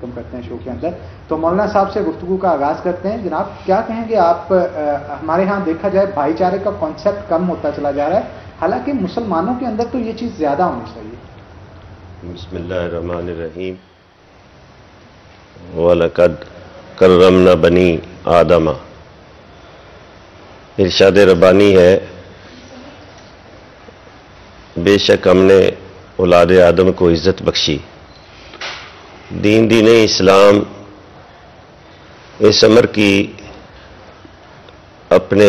Welcome करते हैं show के अंदर। तो मौलाना साहब से गुफ्तगू का आगाज़ करते हैं। जनाब, क्या कहेंगे आप, हमारे यहाँ देखा जाए भाईचारे का कॉन्सेप्ट कम होता चला जा रहा है, हालांकि मुसलमानों के अंदर तो ये चीज़ ज़्यादा होनी चाहिए। बिस्मिल्लाहिर्रहमानिर्रहीम। वलक़द कर्रमना बनी आदमा। इरशाद रब्बानी है, बेशक हमने औलाद आदम को इज़्ज़त बख्शी। दीन इस्लाम इस अमर की अपने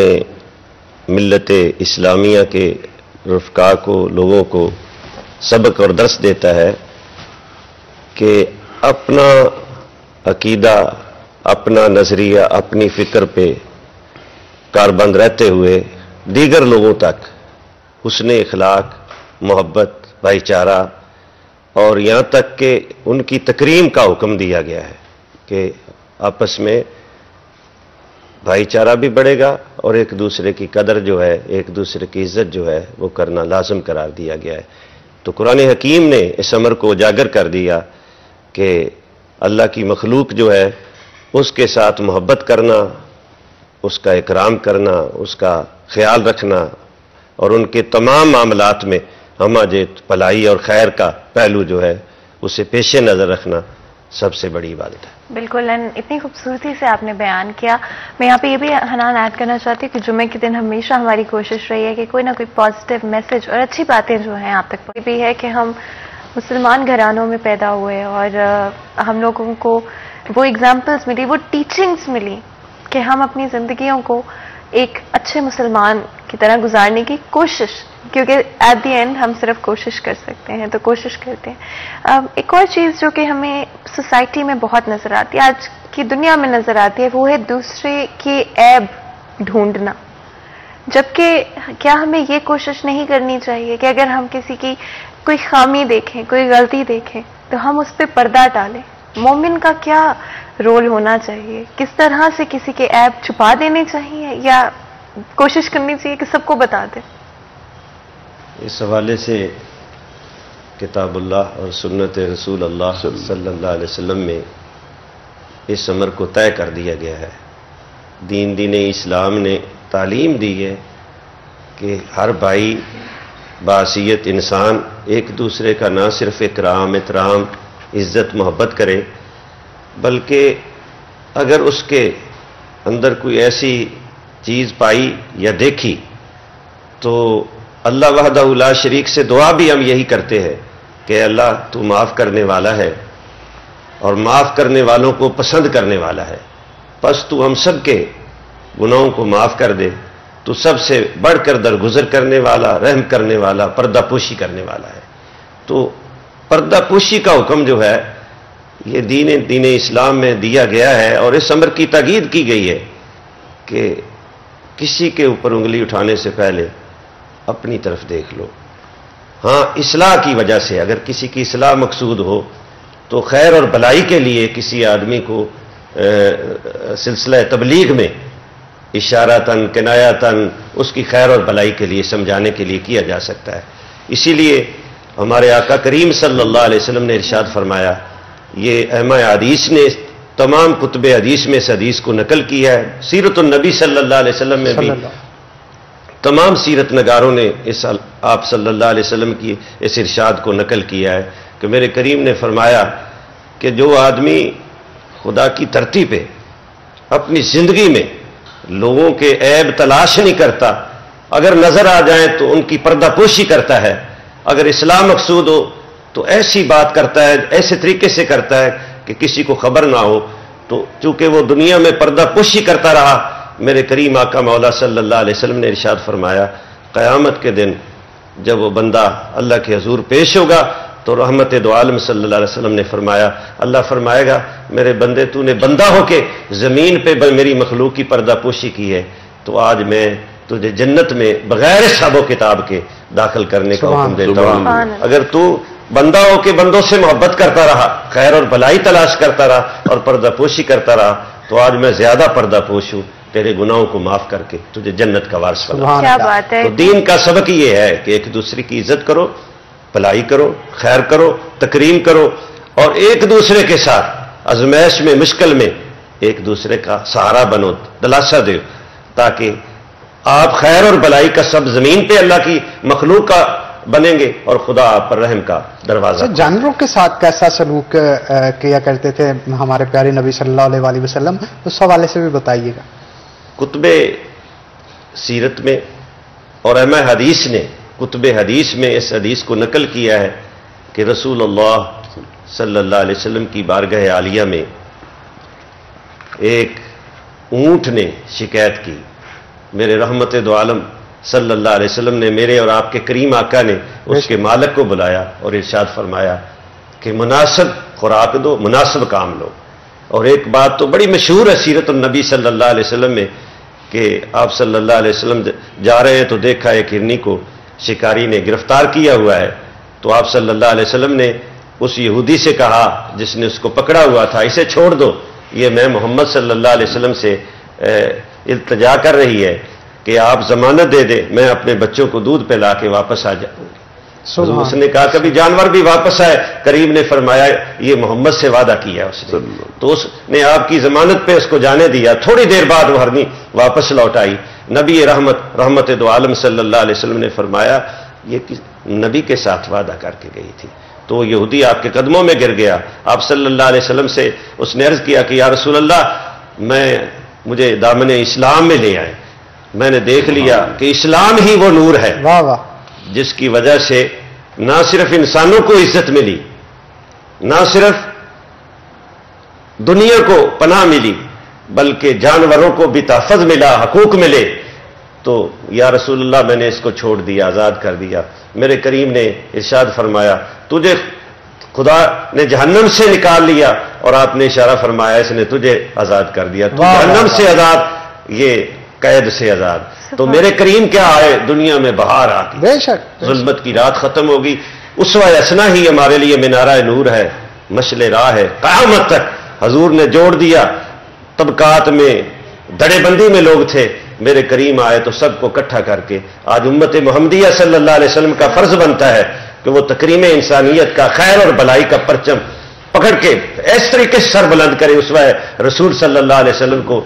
मिल्लत इस्लामिया के रफ़का को, लोगों को सबक और दर्स देता है कि अपना अकीदा, अपना नज़रिया, अपनी फ़िक्र पे कारबंद रहते हुए दीगर लोगों तक हुस्न इखलाक, मोहब्बत, भाईचारा और यहाँ तक कि उनकी तकरीम का हुक्म दिया गया है कि आपस में भाईचारा भी बढ़ेगा और एक दूसरे की कदर जो है, एक दूसरे की इज्जत जो है वो करना लाजम करार दिया गया है। तो कुरान हकीम ने इस अमर को उजागर कर दिया कि अल्लाह की मखलूक जो है उसके साथ मोहब्बत करना, उसका इकराम करना, उसका ख्याल रखना और उनके तमाम मामलात में हमाजत, भलाई और खैर का पहलू जो है उसे पेश नज़र रखना सबसे बड़ी इबादत है। बिल्कुल, एंड इतनी खूबसूरती से आपने बयान किया। मैं यहाँ पे ये भी हनान ऐड करना चाहती हूँ कि जुम्मे के दिन हमेशा हमारी कोशिश रही है कि कोई ना कोई पॉजिटिव मैसेज और अच्छी बातें जो हैं आप तक भी है कि हम मुसलमान घरानों में पैदा हुए और हम लोगों को वो एग्जाम्पल्स मिली, वो टीचिंग्स मिली कि हम अपनी ज़िंदगियों को एक अच्छे मुसलमान की तरह गुजारने की कोशिश, क्योंकि एट द एंड हम सिर्फ कोशिश कर सकते हैं, तो कोशिश करते हैं। एक और चीज़ जो कि हमें सोसाइटी में बहुत नज़र आती है, आज की दुनिया में नज़र आती है, वो है दूसरे के ऐब ढूंढना। जबकि क्या हमें ये कोशिश नहीं करनी चाहिए कि अगर हम किसी की कोई खामी देखें, कोई गलती देखें, तो हम उस पर पर्दा डालें। मोमिन का क्या रोल होना चाहिए, किस तरह से किसी के ऐब छुपा देने चाहिए या कोशिश करनी चाहिए कि सबको बता दें? इस हवाले से किताबुल्लाह और सुन्नत रसूल अल्लाह सल्लल्लाहु अलैहि वसल्लम में इस अमर को तय कर दिया गया है। दीन इस्लाम ने तालीम दी है कि हर भाई बासियत इंसान एक दूसरे का ना सिर्फ इकराम, एहतराम, इज़्ज़त, मोहब्बत करे, बल्कि अगर उसके अंदर कोई ऐसी चीज़ पाई या देखी तो अल्लाह वहदहू ला शरीक से दुआ भी हम यही करते हैं कि अल्लाह तू माफ़ करने वाला है और माफ़ करने वालों को पसंद करने वाला है, बस तू हम सब के गुनाहों को माफ़ कर दे। तू सबसे बढ़कर दरगुजर करने वाला, रहम करने वाला, पर्दापोशी करने वाला है। तो पर्दापोशी का हुक्म जो है ये दीन इस्लाम में दिया गया है और इस अमर की ताकीद की गई है कि किसी के ऊपर उंगली उठाने से पहले अपनी तरफ देख लो। हाँ, इस्लाह की वजह से अगर किसी की इस्लाह मकसूद हो तो खैर और भलाई के लिए किसी आदमी को सिलसिला तबलीग में इशारातन, किनायातन उसकी खैर और भलाई के लिए, समझाने के लिए किया जा सकता है। इसीलिए हमारे आका करीम सल्लल्लाहु अलैहि वसल्लम ने इरशाद फरमाया, ये अहमा हदीस ने तमाम कुतुब हदीस में इस हदीस को नकल किया है। सीरतुन नबी सल्लल्लाहु अलैहि वसल्लम में भी तमाम सीरत नगारों ने इस आप सल्लल्लाहु अलैहि वसल्लम की इस इरशाद को नकल किया है कि मेरे करीम ने फरमाया कि जो आदमी खुदा की धरती पे अपनी जिंदगी में लोगों के ऐब तलाश नहीं करता, अगर नजर आ जाए तो उनकी पर्दापोशी करता है, अगर इस्लाम मकसूद हो तो ऐसी बात करता है, ऐसे तरीके से करता है कि किसी को खबर ना हो, तो चूंकि वो दुनिया में पर्दापोशी करता रहा, मेरे करीम आका मौला सल्लल्लाहु अलैहि वसल्लम ने इरशाद फरमाया क़यामत के दिन जब वो बंदा अल्लाह के हुजूर पेश होगा तो रहमत दो आलम सल्लल्लाहु अलैहि वसल्लम ने फरमाया, अल्लाह फरमाएगा मेरे बंदे तूने बंदा होके ज़मीन पे मेरी मखलूक की पर्दापोशी की है, तो आज मैं तुझे जन्नत में बगैर हिसाब किताब के दाखिल करने का हुक्म देता हूं। अगर तू बंदा होके बंदों से मोहब्बत करता रहा, खैर और भलाई तलाश करता रहा और पर्दापोशी करता रहा, तो आज मैं ज्यादा पर्दापोश हूं, तेरे गुनाहों को माफ करके तुझे जन्नत का वारिस बना। क्या बात है। तो दीन का सबक ये है कि एक दूसरे की इज्जत करो, भलाई करो, खैर करो, तकरीम करो और एक दूसरे के साथ आजमाइश में, मुश्किल में एक दूसरे का सहारा बनो, दिलासा दो, ताकि आप खैर और भलाई का सब जमीन पे अल्लाह की मखलूक का बनेंगे और खुदा आप पर रहम का दरवाजा। जानवरों के साथ कैसा सलूक किया करते थे हमारे प्यारे नबी सल्लल्लाहु अलैहि वसल्लम, उस हवाले से भी बताइएगा। कुतुबे सीरत में और अहम हदीस ने, कुतुबे हदीस में इस हदीस को नकल किया है कि रसूलुल्लाह सल्लल्लाहु अलैहि वसल्लम की बारगाह आलिया में एक ऊंट ने शिकायत की। मेरे रहमत दो आलम सल्लल्लाहु अलैहि वसल्लम ने, मेरे और आपके करीम आका ने उसके मालिक को बुलाया और इरशाद फरमाया कि मुनासिब खुराक दो, मुनासिब काम लो। और एक बात तो बड़ी मशहूर है सीरत नबी सल्लल्लाहु अलैहि वसल्लम में कि आप सल्लल्लाहु अलैहि वसल्लम जा रहे हैं तो देखा एक हिरनी को शिकारी ने गिरफ्तार किया हुआ है, तो आप सल्लल्लाहु अलैहि वसल्लम ने उस यहूदी से कहा जिसने उसको पकड़ा हुआ था, इसे छोड़ दो, ये मैं मोहम्मद सल्लल्लाहु अलैहि वसल्लम से इल्तिजा कर रही है कि आप जमानत दे दे, मैं अपने बच्चों को दूध पिला के वापस आ जाऊंगी। उसने कहा कभी जानवर भी वापस आए, करीम ने फरमाया ये मोहम्मद से वादा किया उसने, तो उसने आपकी जमानत पे उसको जाने दिया। थोड़ी देर बाद वो हरनी वापस लौट आई। नबी रहमत दो आलम सल्लल्लाहु अलैहि वसल्लम ने फरमाया ये नबी के साथ वादा करके गई थी। तो यहूदी आपके कदमों में गिर गया। आप सल्लल्लाहु अलैहि वसल्लम से उसने अर्ज किया कि या रसूल अल्लाह, मुझे दामन इस्लाम में ले आए। मैंने देख लिया कि इस्लाम ही वो नूर है वाह वाह, जिसकी वजह से ना सिर्फ इंसानों को इज्जत मिली, ना सिर्फ दुनिया को पनाह मिली, बल्कि जानवरों को भी तहफ़्फ़ुज़ मिला, हकूक मिले। तो या रसूलुल्लाह, मैंने इसको छोड़ दिया, आज़ाद कर दिया। मेरे करीम ने इरशाद फरमाया तुझे खुदा ने जहन्नम से निकाल लिया, और आपने इशारा फरमाया इसने तुझे आज़ाद कर दिया। तो जहन्नम से आज़ाद, ये कैद से आज़ाद। तो मेरे करीम क्या आए, दुनिया में बहार आ गई, बेशक जुल्मत की रात खत्म होगी। उसवा हसना ही हमारे लिए मीनारा नूर है, मशले राह है क़यामत तक। हजूर ने जोड़ दिया, तबकात में दड़ेबंदी में लोग थे, मेरे करीम आए तो सबको इकट्ठा करके। आज उम्मत मुहम्मदिया सल्लल्लाहु अलैहि वसल्लम का फर्ज बनता है कि वो तकरीम इंसानियत का, खैर और भलाई का परचम पकड़ के इस तरीके से सर बुलंद करे उसवा रसूल सल्लल्लाहु अलैहि वसल्लम को,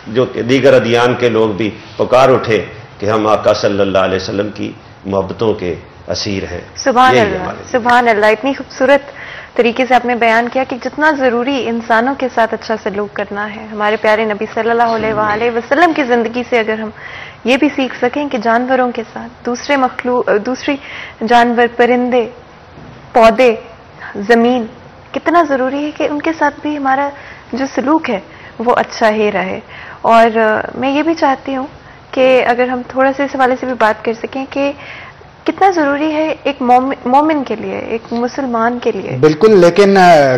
जो कि दीगर अदियान के लोग भी पुकार उठे कि हम आका सल्लल्लाहु अलैहि वसल्लम की मोहब्बतों के असीर हैं। सुभान अल्लाह, सुभान अल्लाह। इतनी खूबसूरत तरीके से आपने बयान किया कि जितना ज़रूरी इंसानों के साथ अच्छा सलूक करना है। हमारे प्यारे नबी सल्लल्लाहु अलैहि वसल्लम की ज़िंदगी से अगर हम ये भी सीख सकें कि जानवरों के साथ, दूसरी जानवर, परिंदे, पौधे, ज़मीन, कितना ज़रूरी है कि उनके साथ भी हमारा जो सलूक है वो अच्छा ही रहे। और मैं ये भी चाहती हूँ कि अगर हम थोड़ा सा इस हवाले से भी बात कर सकें कि कितना ज़रूरी है एक मोमिन के लिए, एक मुसलमान के लिए। बिल्कुल, लेकिन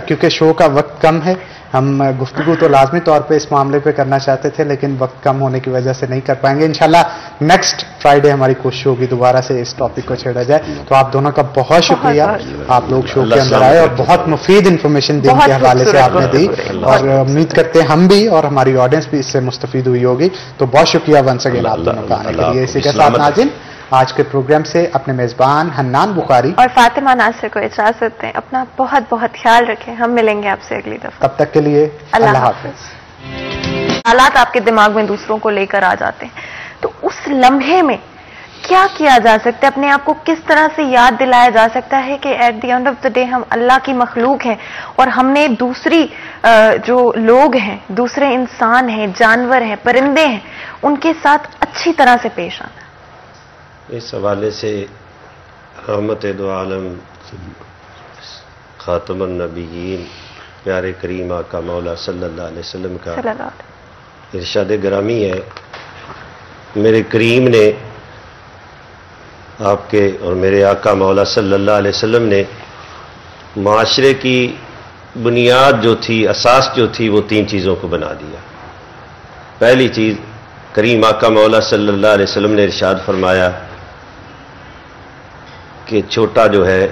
क्योंकि शो का वक्त कम है, हम गुफ्तगू तो लाजमी तौर पे इस मामले पे करना चाहते थे, लेकिन वक्त कम होने की वजह से नहीं कर पाएंगे। इंशाल्लाह नेक्स्ट फ्राइडे हमारी कोशिश होगी दोबारा से इस टॉपिक को छेड़ा जाए। तो आप दोनों का बहुत शुक्रिया, आप लोग शो के अंदर आए और बहुत मुफीद इंफॉर्मेशन दिन के हवाले से आपने दी, और उम्मीद करते हैं हम भी और हमारी ऑडियंस भी इससे मुस्तफीद हुई होगी। तो बहुत शुक्रिया वंस अगेन आप दोनों का आने के लिए। इसी के साथ नाज़रीन, आज के प्रोग्राम से अपने मेजबान हन्नान बुखारी और फातिमा नासिर को इजाजत दें। अपना बहुत बहुत ख्याल रखें। हम मिलेंगे आपसे अगली दफा। तब तक के लिए अल्लाह हाफिज। हालात आपके दिमाग में दूसरों को लेकर आ जाते हैं, तो उस लम्हे में क्या किया जा सकता है, अपने आप को किस तरह से याद दिलाया जा सकता है कि at the end of the day हम अल्लाह की मखलूक हैं, और हमने दूसरी जो लोग हैं, दूसरे इंसान हैं, जानवर हैं, परिंदे हैं, उनके साथ अच्छी तरह से पेश आना। इस हवाले से रहमत दो आलम खातमुन नबीयीन प्यारे करीम आका मौला सल्लल्लाहु अलैहि वसल्लम का इरशाद ग्रामी है। मेरे करीम ने, आपके और मेरे आका मौला सल्लल्लाहु अलैहि वसल्लम ने माशरे की बुनियाद जो थी, असास जो थी, वो तीन चीज़ों को बना दिया। पहली चीज़, करीम आका मौला सल्लल्लाहु अलैहि वसल्लम ने इरशाद फरमाया कि छोटा जो है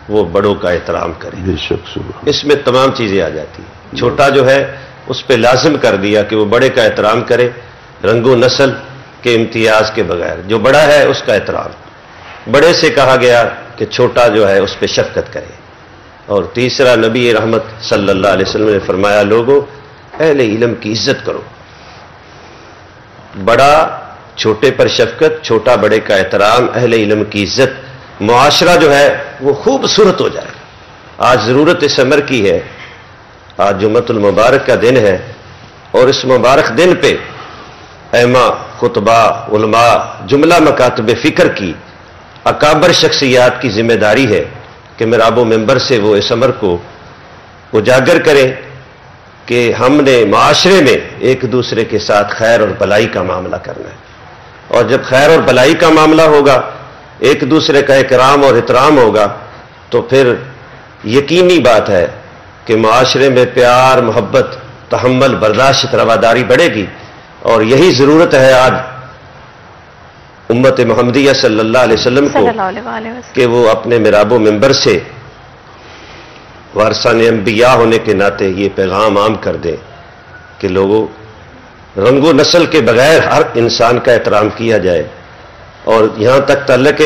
वो बड़ों का एहतराम करे। इसमें तमाम चीज़ें आ जाती हैं। छोटा जो है उस पर लाजिम कर दिया कि वो बड़े का एहतराम करे, रंगो नस्ल के इम्तियाज़ के बगैर। जो बड़ा है उसका एहतराम। बड़े से कहा गया कि छोटा जो है उस पर शफ़क़त करे। اور تیسرا نبی رحمت صلی اللہ علیہ وسلم نے فرمایا لوگوں اہل علم کی عزت کرو، بڑا چھوٹے پر شفقت، چھوٹا بڑے کا احترام، اہل علم کی عزت، معاشرہ جو ہے وہ خوبصورت ہو جائے گا۔ آج ضرورت اس امر کی ہے، آج جمعۃ المبارک کا دن ہے، اور اس مبارک دن پہ ائمہ، خطبہ، علماء، جملہ مکاتب فکر کی اکابر شخصیات کی ذمہ داری ہے کہ محراب و منبر سے وہ اس امر کو اجاگر کریں کہ ہم نے معاشرے میں ایک دوسرے کے ساتھ خیر اور بلائی کا معاملہ کرنا ہے، اور جب خیر اور بلائی کا معاملہ ہوگا، ایک دوسرے کا اکرام اور احترام ہوگا، تو پھر یقینی بات ہے کہ معاشرے میں پیار، محبت، تحمل، برداشت، رواداری بڑھے گی۔ اور یہی ضرورت ہے آج امت محمدیہ صلی اللہ علیہ وسلم کو کہ وہ اپنے محراب و منبر سے وارثان انبیاء ہونے کے ناطے یہ پیغام عام کر دیں کہ لوگوں رنگ و نسل کے بغیر ہر انسان کا احترام کیا جائے، اور یہاں تک تعلق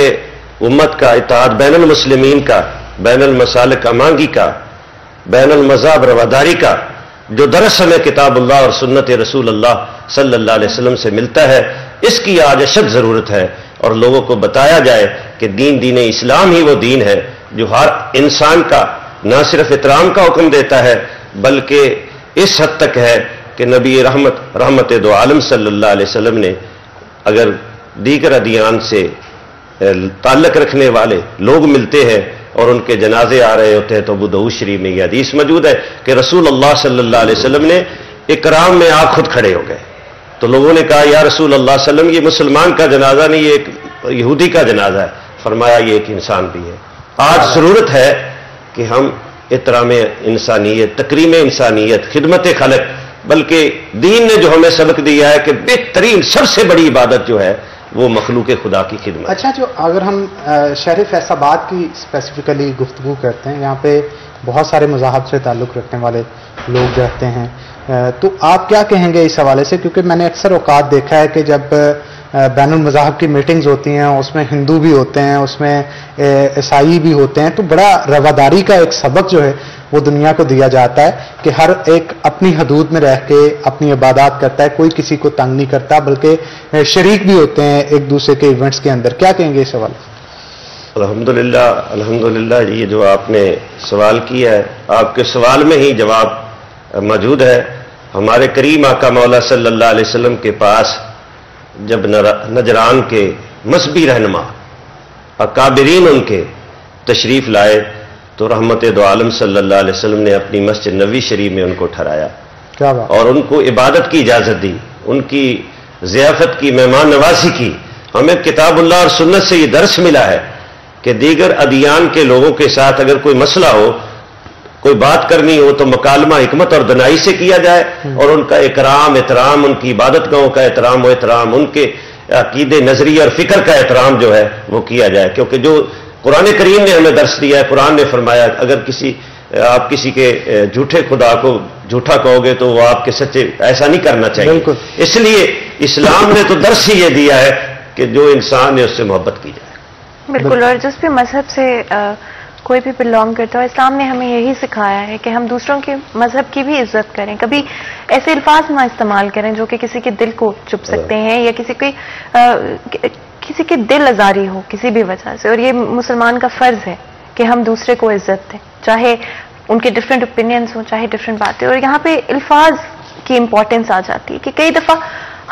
امت کا اتحاد بین المسلمین کا، بین المسالک امانگی کا، بین المذہب رواداری کا، جو درس ہمیں کتاب اللہ اور سنت رسول اللہ صلی اللہ علیہ وسلم سے ملتا ہے، اس کی آج اشد ضرورت ہے، اور لوگوں کو بتایا جائے کہ دین اسلام ہی وہ دین ہے جو ہر انسان کا نہ صرف احترام کا حکم دیتا ہے، بلکہ اس حد تک ہے کہ نبی رحمت دو عالم صلی اللہ علیہ وسلم نے اگر دیگر ادیان سے تعلق رکھنے والے لوگ ملتے ہیں اور ان کے جنازے آ رہے ہوتے ہیں تو ابو داؤد شریف میں یہ حدیث موجود ہے کہ رسول اللہ صلی اللہ علیہ وسلم نے اکرام میں آپ خود کھڑے ہو گئے، تو لوگوں نے کہا یا رسول اللہ صلی اللہ علیہ وسلم یہ مسلمان کا جنازہ نہیں، یہ ایک یہودی کا جنازہ ہے، فرمایا یہ ایک انسان بھی ہے۔ آج ضرورت ہے کہ ہم احترام انسانیت، تکریم انسانیت، خدمت خلق، بلکہ دین نے جو ہمیں سبق دیا ہے کہ بہترین سب سے بڑی عبادت جو ہے وہ مخلوق خدا کی خدمت۔ اچھا، جو اگر ہم شہر فیصل آباد کی اسپیسیفکلی گفتگو کرتے ہیں، یہاں پہ بہت سارے مذاہب سے تعلق رکھنے والے لوگ رہتے ہیں، تو آپ کیا کہیں گے اس حوالے سے؟ کیونکہ میں نے اکثر اوقات دیکھا ہے کہ جب بین المذاہب کی میٹنگز ہوتی ہیں، اس میں ہندو بھی ہوتے ہیں، اس میں عیسائی بھی ہوتے ہیں، تو بڑا رواداری کا ایک سبق جو ہے وہ دنیا کو دیا جاتا ہے کہ ہر ایک اپنی حدود میں رہ کے اپنی عبادات کرتا ہے، کوئی کسی کو تنگ نہیں کرتا، بلکہ شریک بھی ہوتے ہیں ایک دوسرے کے ایونٹس کے اندر۔ کیا کہیں گے اس حوالے سے؟ الحمدللہ یہ جو آپ نے سوال کیا ہے، آپ کے سوال میں ہی جواب موجود ہے۔ ہمارے کریم آقا مولا صلی اللہ علیہ وسلم کے پاس جب نجران کے مذہبی رہنما اکابرین ان کے تشریف لائے تو رحمت دو عالم صلی اللہ علیہ وسلم نے اپنی مسجد نبوی شریف میں ان کو ٹھہرایا اور ان کو عبادت کی اجازت دی، ان کی ضیافت کی، مہمان نوازی کی۔ ہمیں کتاب اللہ اور سنت سے یہ درس ملا ہے کہ دیگر ادیان کے لوگوں کے ساتھ اگر کوئی مسئلہ ہو، کوئی بات کرنی ہو تو مکالمہ حکمت اور دنائی سے کیا جائے، اور ان کا اکرام، احترام، ان کی عبادت گاہوں کا احترام و احترام، ان کے عقیدے، نظریے اور فکر کا احترام جو ہے وہ کیا جائے، کیونکہ جو قرآن کریم نے ہمیں درس دیا ہے، قرآن نے فرمایا اگر آپ کسی کے جھوٹے خدا کو جھوٹا کہو گے تو وہ آپ کے سچے، ایسا نہیں کرنا چاہیے۔ اس لیے اسلام نے تو درس ہی یہ دیا ہے کہ جو انسان ہے اس سے محبت کی جائے۔ بالکل، اور جس بھی مذہب سے کوئی بھی بلانگ کرتا ہو، اسلام نے ہمیں یہی سکھایا ہے کہ ہم دوسروں کے مذہب کی بھی عزت کریں، کبھی ایسے الفاظ نہ استعمال کریں جو کہ کسی کے دل کو چپ سکتے ہیں یا کسی کے دل آزاری ہو کسی بھی وجہ سے، اور یہ مسلمان کا فرض ہے کہ ہم دوسرے کو عزت دیں، چاہے ان کے ڈفرینٹ اوپینینز ہوں، چاہے ڈفرینٹ باتیں۔ اور یہاں پہ الفاظ کی امپورٹنس آ جاتی ہے کہ کئی دفعہ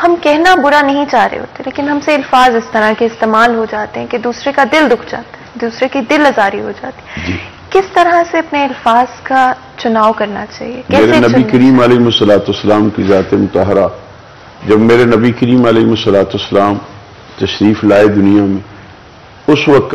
ہم کہنا برا نہیں چاہ رہے ہوتے، لیکن ہم سے الفاظ اس طرح کے استعمال ہو جاتے ہیں کہ دوسرے کا دل دکھ جاتا ہے، دوسرے کی دل آزاری ہو جاتی ہے۔ کس طرح سے اپنے الفاظ کا چناؤ کرنا چاہیے؟ میرے نبی کریم علیہ الصلوۃ والسلام کی ذات مطہرہ، جب میرے نبی کریم علیہ الصلوۃ والسلام تشریف لائے دنیا میں، اس وقت